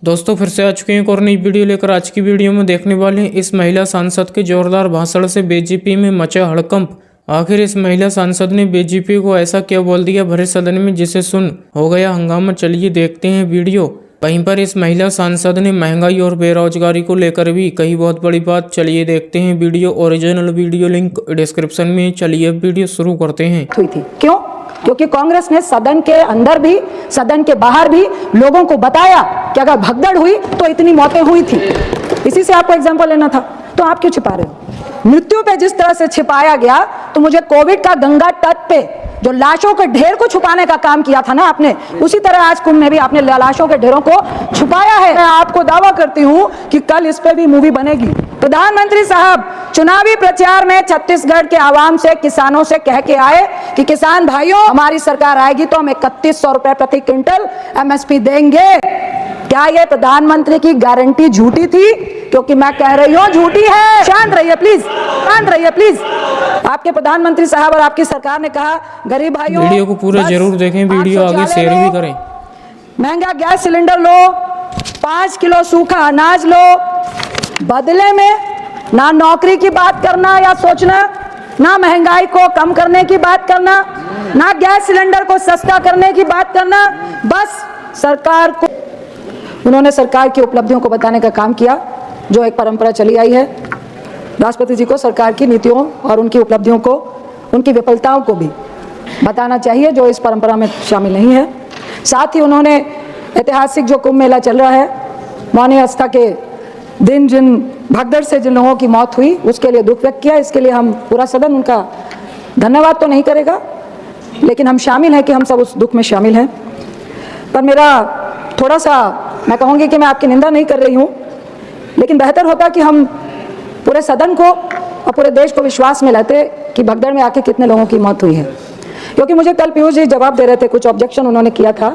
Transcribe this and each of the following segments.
दोस्तों फिर से आ चुके हैं एक और नई वीडियो लेकर। आज की वीडियो में देखने वाले हैं इस महिला सांसद के जोरदार भाषण से बीजेपी में मचा हड़कंप। आखिर इस महिला सांसद ने बीजेपी को ऐसा क्या बोल दिया भरे सदन में जिसे सुन हो गया हंगामा। चलिए देखते हैं वीडियो। वहीं पर इस महिला सांसद ने महंगाई और बेरोजगारी को लेकर भी कही बहुत बड़ी बात। चलिए देखते हैं video. Original video link description में। चलिए वीडियो शुरू करते हैं। हुई थी, क्यों? क्योंकि कांग्रेस ने सदन के अंदर भी सदन के बाहर भी लोगों को बताया कि अगर भगदड़ हुई तो इतनी मौतें हुई थी। इसी से आपको एग्जांपल लेना था, तो आप क्यों छिपा रहे हो? मृत्यु पे जिस तरह से छिपाया गया, तो मुझे कोविड का गंगा तट पे जो लाशों के ढेर को छुपाने का काम किया था ना आपने, उसी तरह आज कुंभ में भी आपने लाशों के ढेरों को छुपाया है। मैं आपको दावा करती हूँ कि कल इस पे भी मूवी बनेगी। प्रधानमंत्री साहब चुनावी प्रचार में छत्तीसगढ़ के आवाम से, किसानों से कह के आए कि किसान भाइयों, हमारी सरकार आएगी तो हम 3100 रुपए प्रति क्विंटल MSP देंगे। क्या ये प्रधानमंत्री की गारंटी झूठी थी? क्योंकि मैं कह रही हूँ झूठी है। शांत रहिए प्लीज, शांत रहिए प्लीज। आपके प्रधानमंत्री साहब और आपकी सरकार ने कहा गरीब भाइयों, वीडियो को पूरा जरूर देखें, वीडियो आगे शेयर भी करें। महंगा गैस सिलेंडर लो, 5 किलो सूखा अनाज लो, बदले में ना नौकरी की बात करना या सोचना, ना महंगाई को कम करने की बात करना, ना गैस सिलेंडर को सस्ता करने की बात करना, बस सरकार को, उन्होंने सरकार की उपलब्धियों को बताने का काम किया, जो एक परंपरा चली आई है। राष्ट्रपति जी को सरकार की नीतियों और उनकी उपलब्धियों को, उनकी विफलताओं को भी बताना चाहिए, जो इस परंपरा में शामिल नहीं है। साथ ही उन्होंने ऐतिहासिक जो कुंभ मेला चल रहा है, मौनी आस्था के दिन जिन भगदड़ से जिन लोगों की मौत हुई, उसके लिए दुख व्यक्त किया। इसके लिए हम पूरा सदन उनका धन्यवाद तो नहीं करेगा, लेकिन हम शामिल हैं कि हम सब उस दुख में शामिल हैं। पर मेरा थोड़ा सा, मैं कहूँगी कि मैं आपकी निंदा नहीं कर रही हूँ, लेकिन बेहतर होता कि हम पूरे सदन को और पूरे देश को विश्वास में लाते कि भगदड़ में आके कितने लोगों की मौत हुई है। क्योंकि मुझे कल पीयूष जी जवाब दे रहे थे, कुछ ऑब्जेक्शन उन्होंने किया था,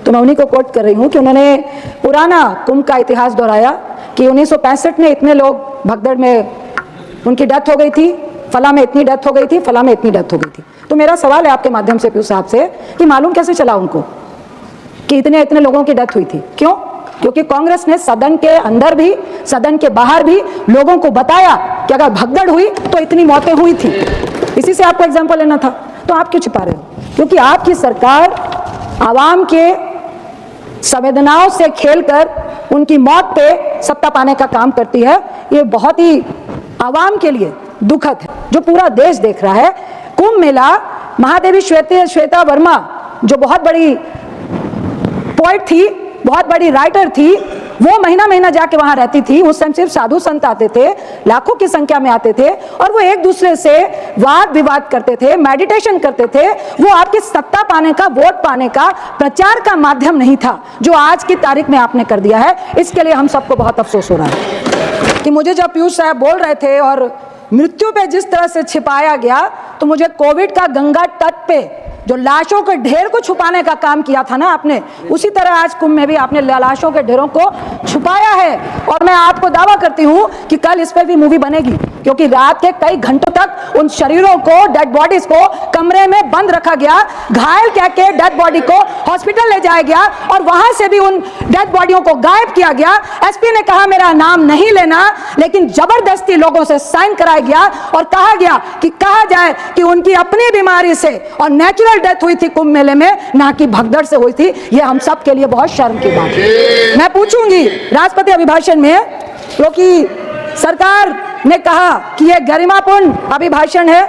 तो मैं उन्हीं को कोट कर रही हूँ कि उन्होंने पुराना कुंभ का इतिहास दोहराया कि 1965 में इतने लोग भगदड़ में उनकी डेथ हो गई थी, फला में इतनी डेथ हो गई थी, फला में इतनी डेथ हो गई थी। तो मेरा सवाल है आपके माध्यम से पीयूष साहब से कि मालूम कैसे चला उनको कि इतने लोगों की डेथ हुई थी, क्यों? क्योंकि कांग्रेस ने सदन के अंदर भी सदन के बाहर भी लोगों को बताया कि अगर भगदड़ हुई तो इतनी मौतें हुई थी। इसी से आपको एग्जांपल लेना था, तो आप क्यों छिपा रहे हो? क्योंकि आपकी सरकार आवाम के संवेदनाओं से खेलकर उनकी मौत पे सत्ता पाने का काम करती है। ये बहुत ही आवाम के लिए दुखद है, जो पूरा देश देख रहा है। कुंभ मेला, महादेवी श्वेता वर्मा जो बहुत बड़ी पोएट थी, बहुत बड़ी राइटर थी, वो महीना महीना जाके वहां रहती थी। उस समय सिर्फ साधु संत आते थे, लाखों की संख्या में आते थे, और वो एक दूसरे से वाद विवाद करते थे, मेडिटेशन करते थे। वो आपकी सत्ता पाने का, वोट पाने का, प्रचार का माध्यम नहीं था, जो आज की तारीख में आपने कर दिया है। इसके लिए हम सबको बहुत अफसोस हो रहा है कि मुझे जब पीयूष साहब बोल रहे थे और मृत्यु पे जिस तरह से छिपाया गया, तो मुझे कोविड का गंगा तट पे जो लाशों के ढेर को छुपाने का काम किया था ना आपने, उसी तरह आज कुंभ में भी आपने लाशों के ढेरों को छुपाया है। और मैं आपको दावा करती हूँ कि कल इस पर भी मूवी बनेगी, क्योंकि रात के कई घंटों तक उन शरीरों को, डेड बॉडीज को कमरे में बंद रखा गया। घायल कह के डेड बॉडी को हॉस्पिटल ले जाया गया और वहां से भी उन डेड बॉडियों को गायब किया गया। एसपी ने कहा मेरा नाम नहीं लेना, लेकिन जबरदस्ती लोगों से साइन कराया गया और कहा गया कि कहा जाए कि उनकी अपनी बीमारी से और नेचुरल डेथ हुई थी कुंभ मेले में, ना कि भगदड़ से हुई थी। ये हम सब के लिए बहुत शर्म की बात है। मैं पूछूंगी राष्ट्रपति अभिभाषण में, क्योंकि सरकार ने कहा कि यह गरिमापूर्ण अभिभाषण है,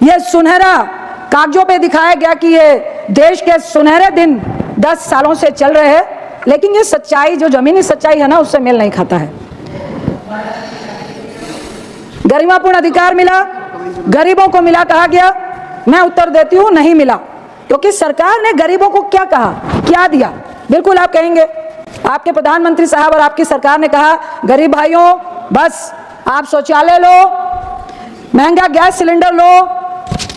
यह सुनहरा कागजों पे दिखाया गया कि ये देश के सुनहरे दिन 10 सालों से चल रहे हैं, लेकिन ये सच्चाई, जो जमीनी सच्चाई है ना, उससे मेल नहीं खाता है। गरिमापूर्ण अधिकार मिला, गरीबों को मिला कहा गया। मैं उत्तर देती हूं नहीं मिला, क्योंकि सरकार ने गरीबों को क्या कहा, क्या दिया? बिल्कुल आप कहेंगे, आपके प्रधानमंत्री साहब और आपकी सरकार ने कहा गरीब भाइयों, बस आप शौचालय लो, महंगा गैस सिलेंडर लो,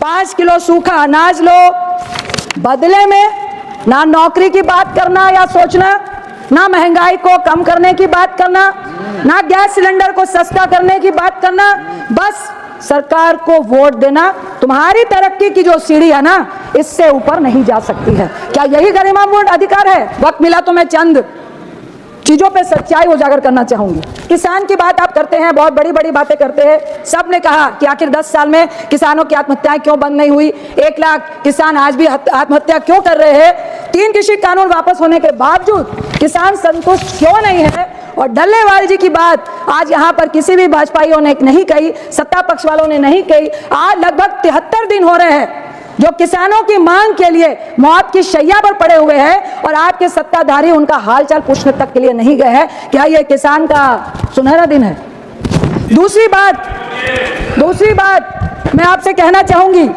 5 किलो सूखा अनाज लो, बदले में ना नौकरी की बात करना या सोचना, ना महंगाई को कम करने की बात करना, ना गैस सिलेंडर को सस्ता करने की बात करना, बस सरकार को वोट देना। तुम्हारी तरक्की की जो सीढ़ी है ना, इससे ऊपर नहीं जा सकती है। क्या यही गरिमापूर्ण अधिकार है? वक्त मिला तो मैं चंद चीजों पे सच्चाई उजागर करना चाहूंगी। किसान की बात आप करते हैं, बहुत बड़ी बड़ी बातें करते हैं। सबने कहा कि आखिर 10 साल में किसानों की आत्महत्याएं क्यों बंद नहीं हुई, 1 लाख किसान आज भी आत्महत्या क्यों कर रहे हैं, 3 कृषि कानून वापस होने के बावजूद किसान संतुष्ट क्यों नहीं है। और डल्लेवाल जी की बात आज यहाँ पर किसी भी भाजपाइयों ने नहीं कही, सत्ता पक्ष वालों ने नहीं कही। आज लगभग 73 दिन हो रहे हैं जो किसानों की मांग के लिए मौत की शैया पर पड़े हुए हैं, और आपके सत्ताधारी उनका हालचाल पूछने तक के लिए नहीं गए हैं। क्या यह किसान का सुनहरा दिन है? दूसरी बात मैं आपसे कहना चाहूंगी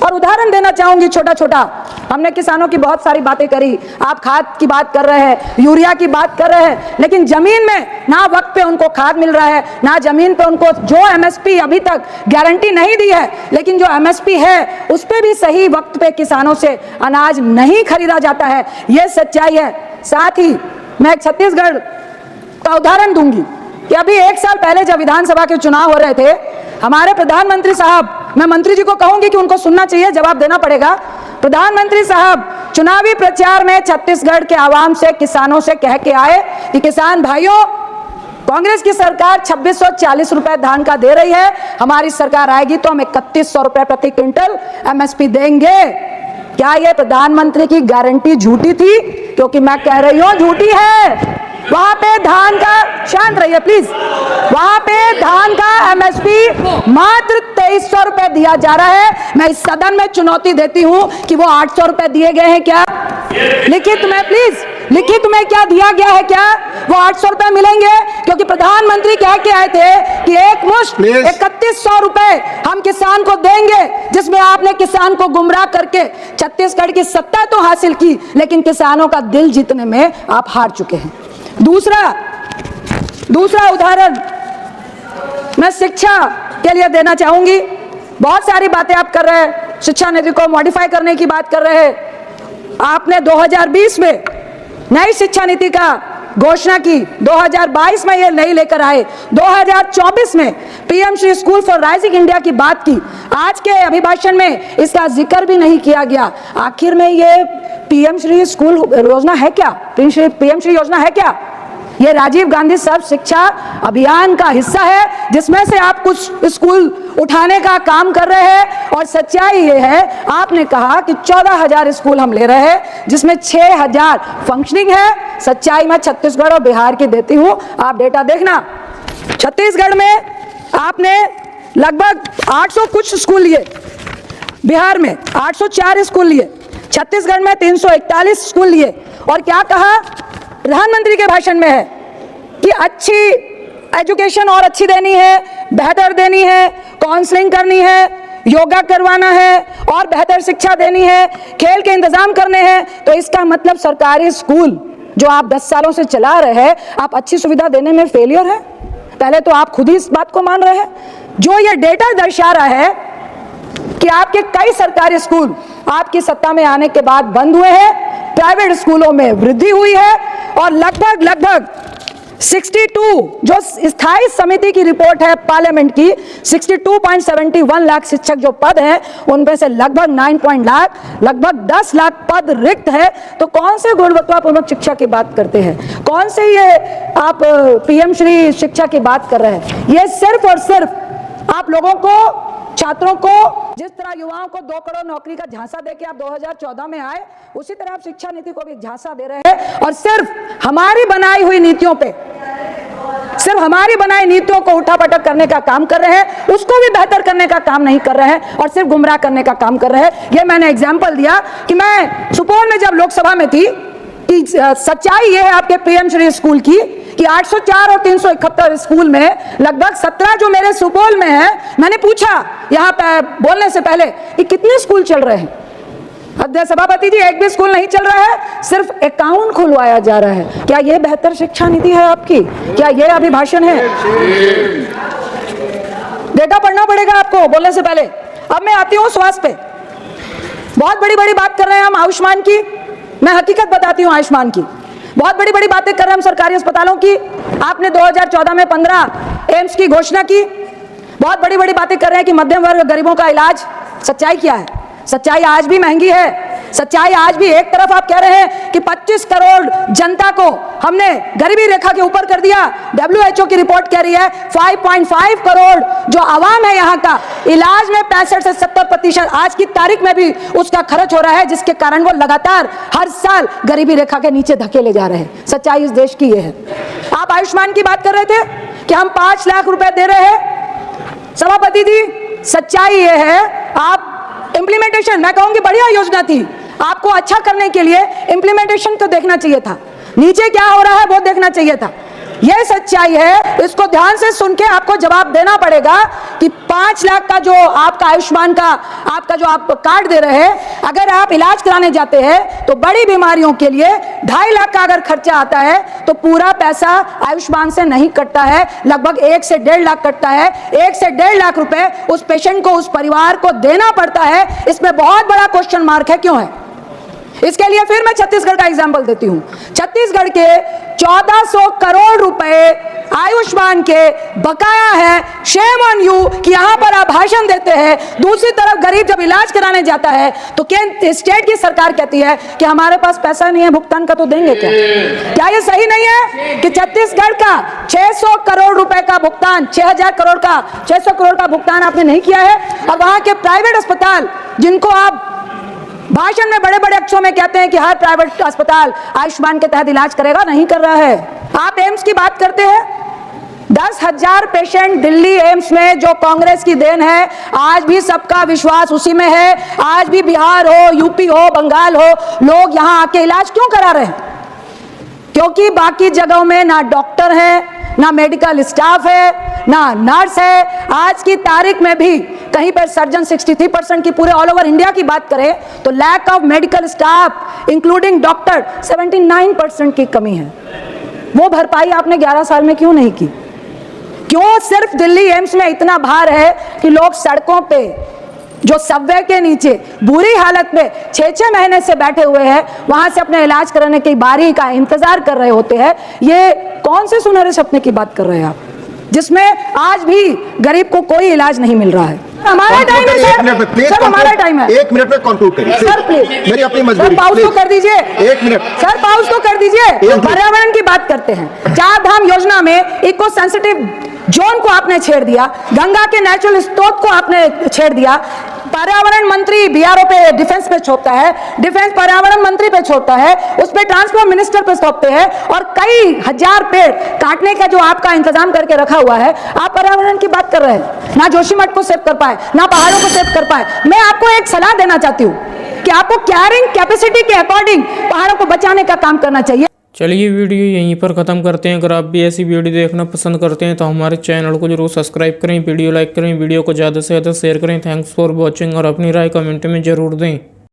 और उदाहरण देना चाहूंगी छोटा छोटा। हमने किसानों की बहुत सारी बातें करी, आप खाद की बात कर रहे हैं, यूरिया की बात कर रहे हैं, लेकिन जमीन में ना वक्त पे उनको खाद मिल रहा है, ना जमीन पे उनको जो एमएसपी अभी तक गारंटी नहीं दी है, लेकिन जो एमएसपी है उस पे भी सही वक्त पे किसानों से अनाज नहीं खरीदा जाता है। ये सच्चाई है। साथ ही मैं एक छत्तीसगढ़ का उदाहरण दूंगी कि अभी 1 साल पहले जब विधानसभा के चुनाव हो रहे थे, हमारे प्रधानमंत्री साहब, मैं मंत्री जी को कहूंगी कि उनको सुनना चाहिए, जवाब देना पड़ेगा। प्रधानमंत्री साहब चुनावी प्रचार में छत्तीसगढ़ के आवाम से, किसानों से कह के आए कि किसान भाइयों, कांग्रेस की सरकार 2640 रुपए धान का दे रही है, हमारी सरकार आएगी तो हम 3100 रुपए प्रति क्विंटल एमएसपी देंगे। क्या यह प्रधानमंत्री की गारंटी झूठी थी? क्योंकि मैं कह रही हूं झूठी है। वहां पे धान का, शांत रहिए प्लीज, वहां पे धान का एमएसपी मात्र 2300 रुपए दिया जा रहा है। मैं इस सदन में चुनौती देती हूं कि वो 800 रुपए दिए गए हैं क्या? लिखित में प्लीज, लिखित में क्या दिया गया है? क्या वो 800 रुपए मिलेंगे? क्योंकि प्रधानमंत्री कह के आए थे कि एक मुश्त 3100 रुपए हम किसान को देंगे, जिसमें आपने किसान को गुमराह करके छत्तीसगढ़ की सत्ता तो हासिल की, लेकिन किसानों का दिल जीतने में आप हार चुके हैं। दूसरा उदाहरण मैं शिक्षा के लिए देना चाहूंगी। बहुत सारी बातें आप कर रहे हैं, शिक्षा नीति को मॉडिफाई करने की बात कर रहे हैं। आपने 2020 में नई शिक्षा नीति का घोषणा की, 2022 में ये नई लेकर आए, 2024 में PM Shri school for rising India की बात की। आज के अभिभाषण में इसका जिक्र भी नहीं किया गया। आखिर में ये पीएम श्री स्कूल योजना है क्या? पीएम श्री योजना है क्या? ये राजीव गांधी सर्व शिक्षा अभियान का हिस्सा है, जिसमें से आप कुछ स्कूल उठाने का काम कर रहे हैं। और सच्चाई ये है, आपने कहा कि 14,000 स्कूल हम ले रहे हैं, जिसमें 6,000 फंक्शनिंग है। सच्चाई मैं छत्तीसगढ़ और बिहार की देती हूं, आप डेटा देखना। छत्तीसगढ़ में आपने लगभग 800 कुछ स्कूल लिए, बिहार में 804 स्कूल लिए, छत्तीसगढ़ में 341 स्कूल लिए। और क्या कहा प्रधानमंत्री के भाषण में है कि अच्छी एजुकेशन और अच्छी देनी है, बेहतर देनी है, काउंसलिंग करनी है, योगा करवाना है और बेहतर शिक्षा देनी है, खेल के इंतजाम करने हैं। तो इसका मतलब सरकारी स्कूल जो आप 10 सालों से चला रहे हैं, आप अच्छी सुविधा देने में फेलियर है। पहले तो आप खुद ही इस बात को मान रहे हैं। जो ये डेटा दर्शा रहा है कि आपके कई सरकारी स्कूल आपकी सत्ता में आने के बाद बंद हुए हैं, प्राइवेट स्कूलों में वृद्धि हुई है, और लगभग 62 जो स्थायी समिति की रिपोर्ट है पार्लियामेंट की, 62.71 लाख शिक्षक जो पद हैं, उनमें से लगभग 10 लाख पद रिक्त है। तो कौन से गुणवत्तापूर्ण शिक्षा की बात करते हैं? कौन से ये आप पीएम श्री शिक्षा की बात कर रहे हैं? ये सिर्फ और सिर्फ आप लोगों को, छात्रों को, जिस तरह युवाओं को 2 करोड़ नौकरी का झांसा देके आप 2014 में आए, उसी तरह आप शिक्षा नीति को भी झांसा दे रहे हैं। और सिर्फ हमारी बनाई हुई नीतियों पे, सिर्फ हमारी बनाई नीतियों को उठापटक करने का काम कर रहे हैं, उसको भी बेहतर करने का काम नहीं कर रहे हैं, और सिर्फ गुमराह करने का काम कर रहे हैं। ये मैंने एग्जाम्पल दिया कि मैं सुपौल में जब लोकसभा में थी, कि सच्चाई ये है आपके पीएम श्री स्कूल की कि 804 और 371 स्कूल में लगभग 17 जो मेरे सुपौल में है, मैंने पूछा यहाँ पे बोलने से पहले कि कितने स्कूल चल रहे हैं। अध्यक्ष सभापति जी, एक भी स्कूल नहीं चल रहा है, सिर्फ अकाउंट खुलवाया जा रहा है। क्या ये बेहतर शिक्षा नीति है आपकी? क्या ये अभिभाषण है? डेटा पढ़ना पड़ेगा आपको बोलने से पहले। अब मैं आती हूँ स्वास्थ्य पे। बहुत बड़ी बड़ी बात कर रहे हैं हम आयुष्मान की। मैं हकीकत बताती हूँ आयुष्मान की। बहुत बड़ी बड़ी बातें कर रहे हैं हम सरकारी अस्पतालों की। आपने 2014 में 15 एम्स की घोषणा की। बहुत बड़ी बड़ी बातें कर रहे हैं कि मध्यम वर्ग गरीबों का इलाज। सच्चाई क्या है? सच्चाई आज भी महंगी है। सच्चाई आज भी, एक तरफ आप कह रहे हैं कि 25 करोड़ जनता को हमने गरीबी रेखा के ऊपर कर दिया। WHO की रिपोर्ट कह रही है 5.5 करोड़ जो आवाम है यहाँ का, इलाज में 65 से 70% आज की तारीख में भी उसका खर्च हो रहा है, जिसके कारण वो लगातार हर साल गरीबी रेखा के नीचे धकेले जा रहे हैं। सच्चाई इस देश की ये है। आप आयुष्मान की बात कर रहे थे कि हम 5 लाख रुपए दे रहे हैं। सभापति जी, सच्चाई ये है, आप इंप्लीमेंटेशन, मैं कहूंगी बढ़िया योजना थी, आपको अच्छा करने के लिए इंप्लीमेंटेशन तो देखना चाहिए था, नीचे क्या हो रहा है वो देखना चाहिए था। यह सच्चाई है, इसको ध्यान से सुन के आपको जवाब देना पड़ेगा कि 5 लाख का जो आपका आयुष्मान का आपका जो आप कार्ड दे रहे हैं, अगर आप इलाज कराने जाते हैं तो बड़ी बीमारियों के लिए 2.5 लाख का अगर खर्चा आता है तो पूरा पैसा आयुष्मान से नहीं कटता है, लगभग 1 से 1.5 लाख कटता है। 1 से 1.5 लाख रुपए उस पेशेंट को, उस परिवार को देना पड़ता है। इसमें बहुत बड़ा क्वेश्चन मार्क है, क्यों है? इसके लिए फिर मैं छत्तीसगढ़ का एग्जाम्पल देती हूं। छत्तीसगढ़ के 1400 करोड़ रुपए आयुष्मान के बकाया है। शेम ऑन यू कि यहां पर आप भाषण देते हैं, दूसरी तरफ गरीब जब इलाज कराने जाता है तो स्टेट की सरकार कहती है कि हमारे पास पैसा नहीं है, भुगतान का तो देंगे क्या? क्या ये सही नहीं है कि छत्तीसगढ़ का 600 करोड़ रुपए का भुगतान, 600 करोड़ का भुगतान आपने नहीं किया है, और वहां के प्राइवेट अस्पताल जिनको आप भाषण में बड़े बड़े अक्षरों में कहते हैं कि हर प्राइवेट अस्पताल आयुष्मान के तहत इलाज करेगा, नहीं कर रहा है। आप एम्स की बात करते हैं, 10,000 पेशेंट दिल्ली एम्स में, जो कांग्रेस की देन है। आज भी सबका विश्वास उसी में है। आज भी बिहार हो, यूपी हो, बंगाल हो, लोग यहां आके इलाज क्यों करा रहे हैं? क्योंकि बाकी जगहों में ना डॉक्टर है, ना मेडिकल स्टाफ है, ना नर्स है। आज की तारीख में भी कहीं पर सर्जन 63% की, पूरे ऑल ओवर इंडिया की बात करें तो lack of medical staff including doctor 79% की कमी है। वो भरपाई आपने 11 साल में क्यों नहीं की? क्यों सिर्फ दिल्ली एम्स में इतना भार है कि लोग सड़कों पे, जो सबवे के नीचे बुरी हालत में 6-6 महीने से बैठे हुए हैं, वहां से अपने इलाज कराने की बारी का इंतजार कर रहे होते हैं? ये कौन से सुनहरे सपने की बात कर रहे हैं आप, जिसमें आज भी गरीब को कोई इलाज नहीं मिल रहा है? हमारा टाइम है सर, हमारा टाइम है। 1 मिनट में कंक्लूड करिए सर, प्लीज मेरी अपनी मजबूरी, पाउस तो कर दीजिए। 1 मिनट सर, पाउस तो कर दीजिए। पर्यावरण की बात करते हैं, 4 धाम योजना में इको सेंसिटिव जोन को आपने छेड़ दिया, गंगा के नेचुरल स्रोत को आपने छेड़ दिया। पर्यावरण मंत्री BRO पे, डिफेंस पे छोड़ता है, डिफेंस पर्यावरण मंत्री पे छोड़ता है, उस पे ट्रांसपोर्ट मिनिस्टर पे सौंपते हैं, और कई हजार पेड़ काटने का जो आपका इंतजाम करके रखा हुआ है। आप पर्यावरण की बात कर रहे हैं, ना जोशीमठ को सेव कर पाए, ना पहाड़ों को सेव कर पाए। मैं आपको एक सलाह देना चाहती हूँ कि आपको कैरिंग कैपेसिटी के अकॉर्डिंग पहाड़ों को बचाने का काम करना चाहिए। चलिए वीडियो यहीं पर ख़त्म करते हैं। अगर आप भी ऐसी वीडियो देखना पसंद करते हैं तो हमारे चैनल को जरूर सब्सक्राइब करें, वीडियो लाइक करें, वीडियो को ज़्यादा से ज़्यादा शेयर करें। थैंक्स फॉर वॉचिंग, और अपनी राय कमेंट में ज़रूर दें।